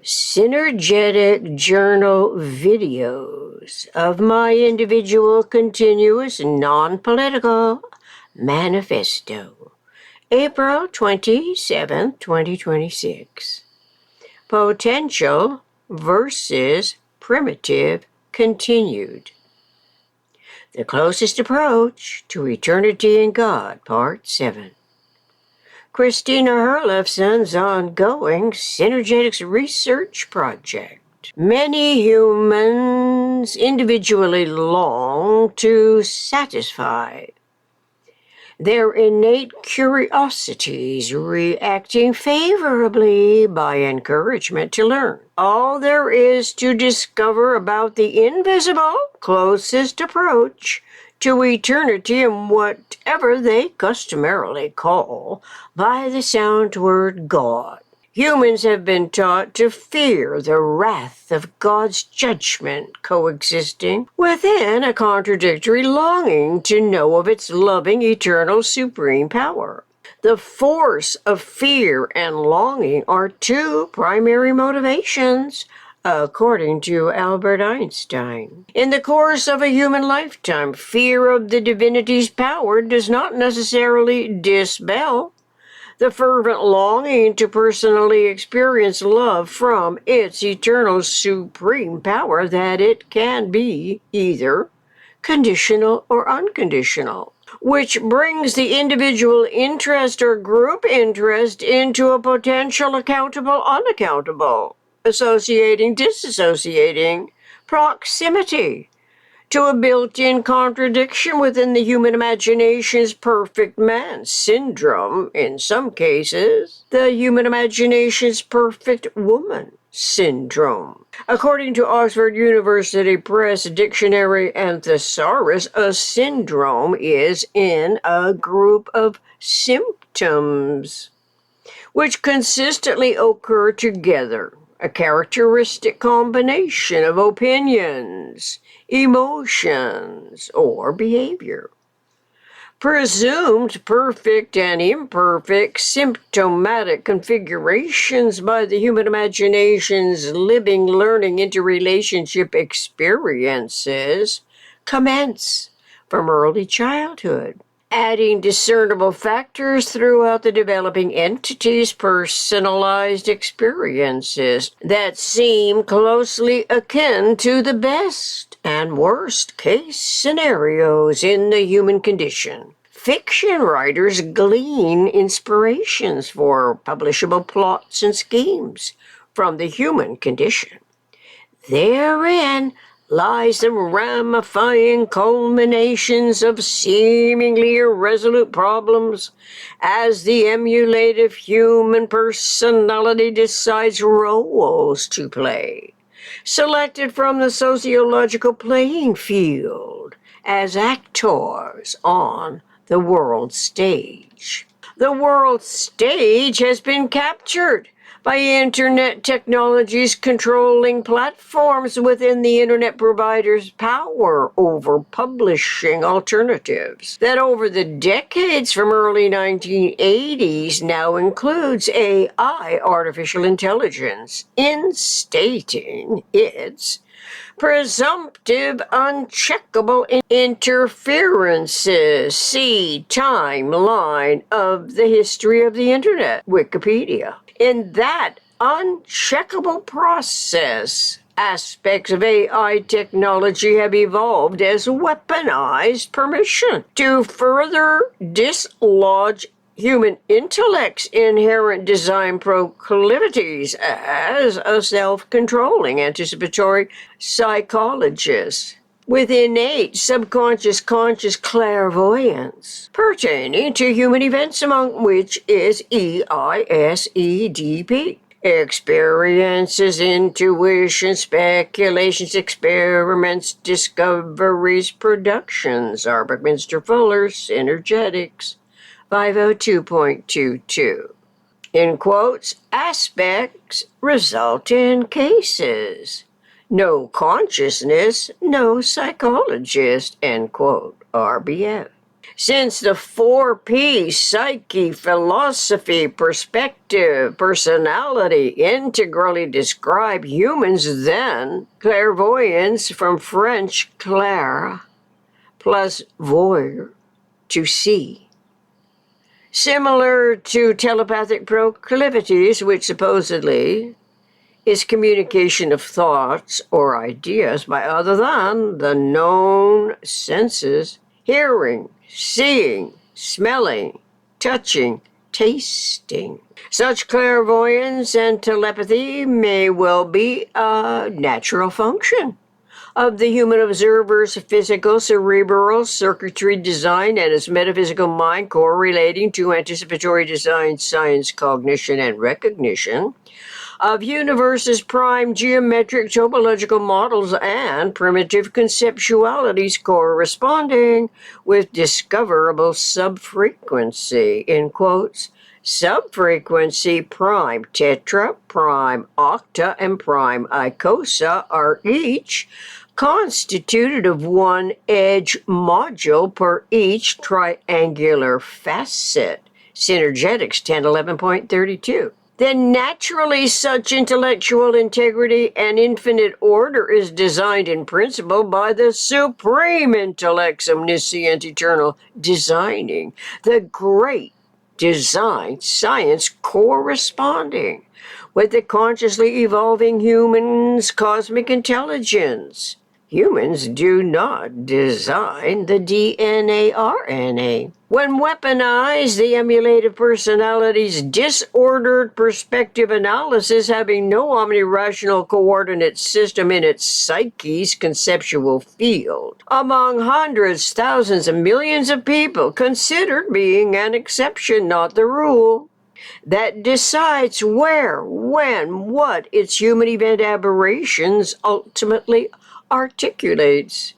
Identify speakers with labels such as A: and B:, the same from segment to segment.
A: Synergetic journal videos of my individual, continuous, non-political manifesto. April 27, 2026. Potential versus primitive continued. The Closest Approach to Eternity and God, Part 7. Christina Herlefson's ongoing Synergetics research project. Many humans individually long to satisfy their innate curiosities, reacting favorably by encouragement to learn all there is to discover about the invisible closest approach to eternity in whatever they customarily call by the sound word God. Humans have been taught to fear the wrath of God's judgment coexisting within a contradictory longing to know of its loving, eternal, supreme power. The force of fear and longing are two primary motivations, according to Albert Einstein. In the course of a human lifetime, fear of the divinity's power does not necessarily dispel the fervent longing to personally experience love from its eternal supreme power, that it can be either conditional or unconditional, which brings the individual interest or group interest into a potential accountable unaccountable, associating disassociating proximity to a built-in contradiction within the human imagination's perfect man syndrome, in some cases, the human imagination's perfect woman syndrome. According to Oxford University Press Dictionary and Thesaurus, a syndrome is in a group of symptoms which consistently occur together, a characteristic combination of opinions, emotions, or behavior. Presumed perfect and imperfect symptomatic configurations by the human imagination's living, learning, interrelationship experiences commence from early childhood, adding discernible factors throughout the developing entity's personalized experiences that seem closely akin to the best and worst case scenarios in the human condition. Fiction writers glean inspirations for publishable plots and schemes from the human condition. Therein lies the ramifying culminations of seemingly irresolute problems as the emulative human personality decides roles to play, selected from the sociological playing field as actors on the world stage. The world stage has been captured by internet technologies controlling platforms within the internet provider's power over publishing alternatives that over the decades from early 1980s now includes AI, artificial intelligence, instating its presumptive uncheckable interferences. See timeline of the history of the internet, Wikipedia. In that uncheckable process, aspects of AI technology have evolved as weaponized permission to further dislodge human intellect's inherent design proclivities as a self-controlling anticipatory psychologist with innate subconscious conscious clairvoyance pertaining to human events, among which is EISEDP. Experiences, intuition, speculations, experiments, discoveries, productions. R. Buckminster Fuller, Synergetics, 502.22. In quotes, aspects result in cases. No consciousness, no psychologist, end quote, RBF. Since the 4Ps, psyche, philosophy, perspective, personality, integrally describe humans, then clairvoyance, from French clair, plus voir, to see. Similar to telepathic proclivities, which supposedly is communication of thoughts or ideas by other than the known senses, hearing, seeing, smelling, touching, tasting. Such clairvoyance and telepathy may well be a natural function of the human observer's physical, cerebral circuitry design and his metaphysical mind correlating to anticipatory design, science, cognition, and recognition of universe's prime geometric topological models and primitive conceptualities corresponding with discoverable subfrequency, in quotes. Subfrequency prime tetra, prime octa, and prime icosa are each constituted of one edge module per each triangular facet. Synergetics 1011.32. Then naturally such intellectual integrity and infinite order is designed in principle by the supreme intellect's omniscient eternal designing, the great design science corresponding with the consciously evolving human's cosmic intelligence. Humans do not design the DNA RNA. When weaponized, the emulative personality's disordered perspective analysis, having no omnirational coordinate system in its psyche's conceptual field, among hundreds, thousands, and millions of people, considered being an exception, not the rule, that decides where, when, what its human event aberrations ultimately articulates.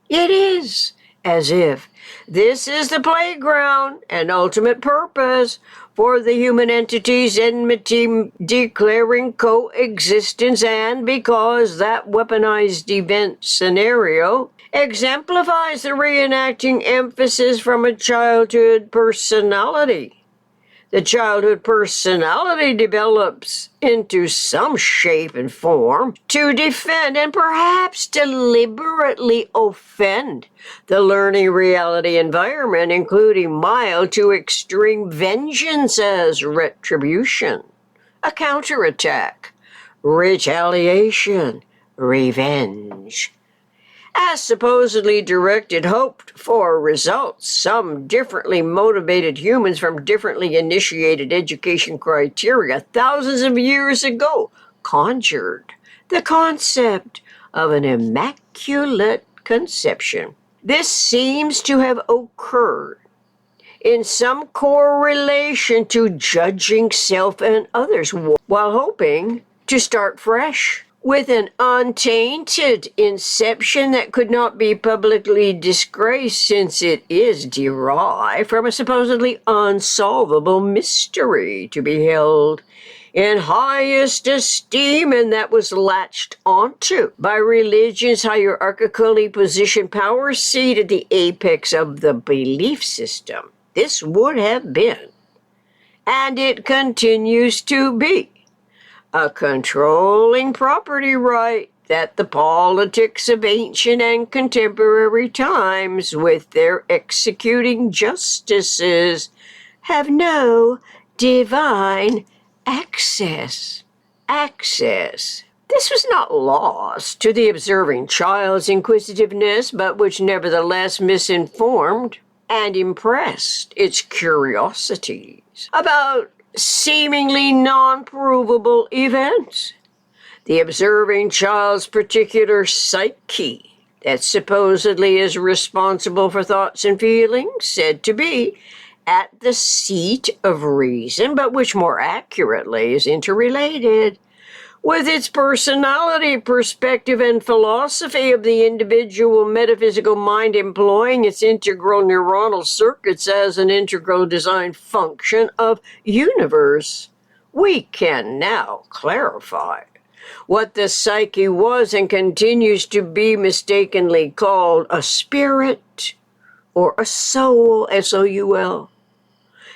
A: It is as if this is the playground and ultimate purpose for the human entity's enmity declaring coexistence, and because that weaponized event scenario exemplifies the reenacting emphasis from a childhood personality. The childhood personality develops into some shape and form to defend and perhaps deliberately offend the learning reality environment, including mild to extreme vengeance as retribution, a counterattack, retaliation, revenge. As supposedly directed, hoped for results, some differently motivated humans from differently initiated education criteria thousands of years ago conjured the concept of an immaculate conception. This seems to have occurred in some correlation to judging self and others while hoping to start fresh with an untainted inception that could not be publicly disgraced, since it is derived from a supposedly unsolvable mystery to be held in highest esteem, and that was latched onto by religion's hierarchically positioned power seat at the apex of the belief system. This would have been, and it continues to be, a controlling property right that the politics of ancient and contemporary times, with their executing justices, have no divine access. This was not lost to the observing child's inquisitiveness, but which nevertheless misinformed and impressed its curiosities about seemingly non-provable events. The observing child's particular psyche that supposedly is responsible for thoughts and feelings, said to be at the seat of reason, but which more accurately is interrelated with its personality, perspective, and philosophy of the individual metaphysical mind, employing its integral neuronal circuits as an integral design function of universe. We can now clarify what the psyche was and continues to be mistakenly called a spirit or a soul, S-O-U-L.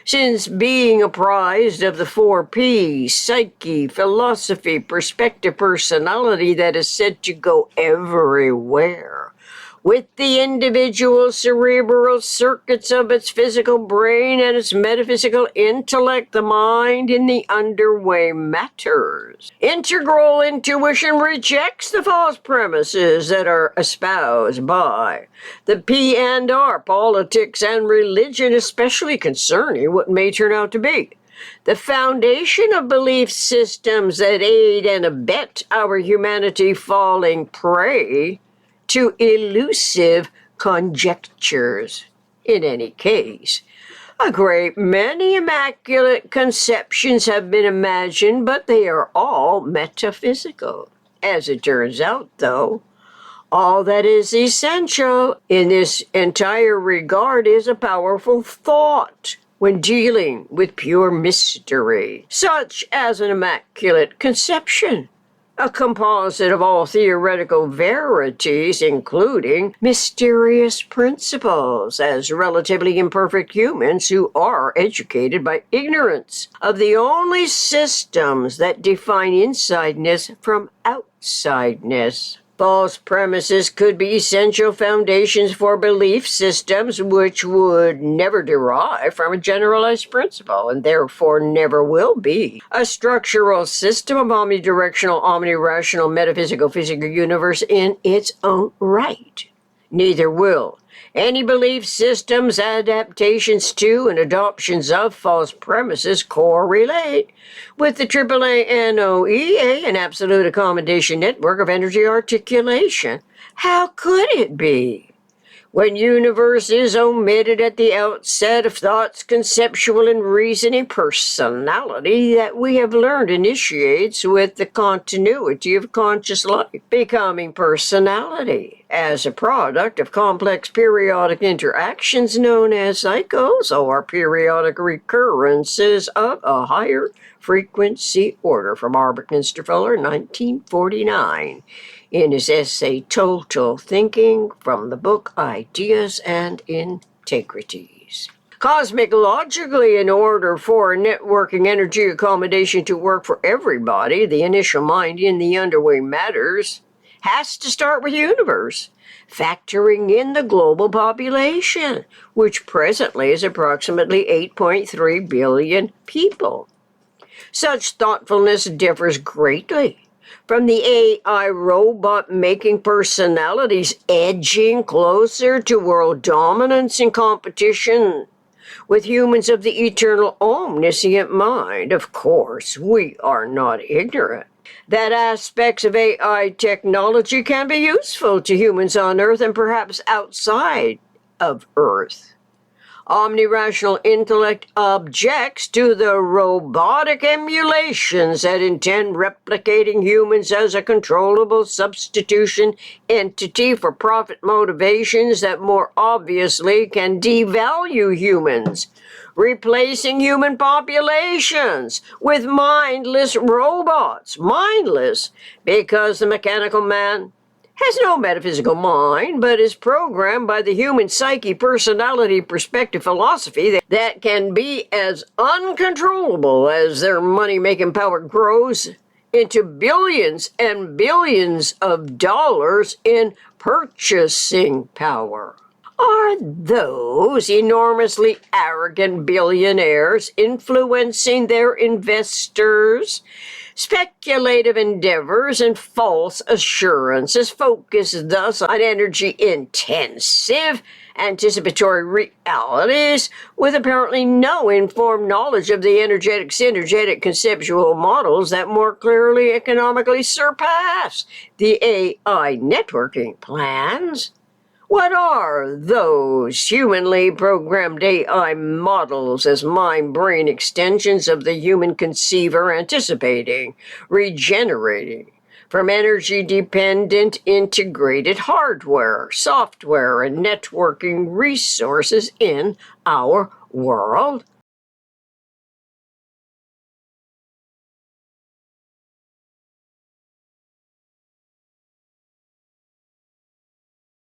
A: Since being apprised of the 4 P's, psyche, philosophy, perspective, personality that is said to go everywhere, with the individual cerebral circuits of its physical brain and its metaphysical intellect, the mind in the underway matters. Integral intuition rejects the false premises that are espoused by the P and R, politics and religion, especially concerning what may turn out to be the foundation of belief systems that aid and abet our humanity falling prey to illusive conjectures. In any case, a great many immaculate conceptions have been imagined, but they are all metaphysical. As it turns out, though, all that is essential in this entire regard is a powerful thought when dealing with pure mystery, such as an immaculate conception, a composite of all theoretical verities, including mysterious principles, as relatively imperfect humans who are educated by ignorance of the only systems that define insideness from outsideness. False premises could be essential foundations for belief systems which would never derive from a generalized principle and therefore never will be a structural system of omnidirectional, omnirational, metaphysical, physical universe in its own right. Neither will any belief systems, adaptations to, and adoptions of false premises correlate with the AAA NOEA, an absolute accommodation network of energy articulation. How could it be? When universe is omitted at the outset of thought's conceptual and reasoning personality that we have learned initiates with the continuity of conscious life, becoming personality as a product of complex periodic interactions known as cycles or periodic recurrences of a higher frequency order, from Albert Minster Fuller, 1949. In his essay Total Thinking, from the book Ideas and Integrities. Cosmologically, in order for a networking energy accommodation to work for everybody, the initial mind in the underway matters has to start with universe, factoring in the global population, which presently is approximately 8.3 billion people. Such thoughtfulness differs greatly from the AI robot-making personalities edging closer to world dominance and competition with humans of the eternal omniscient mind. Of course, we are not ignorant that aspects of AI technology can be useful to humans on Earth and perhaps outside of Earth. Omnirational intellect objects to the robotic emulations that intend replicating humans as a controllable substitution entity for profit motivations that more obviously can devalue humans, replacing human populations with mindless robots. Mindless because the mechanical man has no metaphysical mind, but is programmed by the human psyche, personality, perspective, philosophy that can be as uncontrollable as their money-making power grows into billions and billions of dollars in purchasing power. Are those enormously arrogant billionaires influencing their investors? Speculative endeavors and false assurances focus thus on energy-intensive anticipatory realities with apparently no informed knowledge of the energetic, synergetic conceptual models that more clearly economically surpass the AI networking plans. What are those humanly programmed AI models as mind-brain extensions of the human conceiver anticipating, regenerating from energy-dependent integrated hardware, software, and networking resources in our world?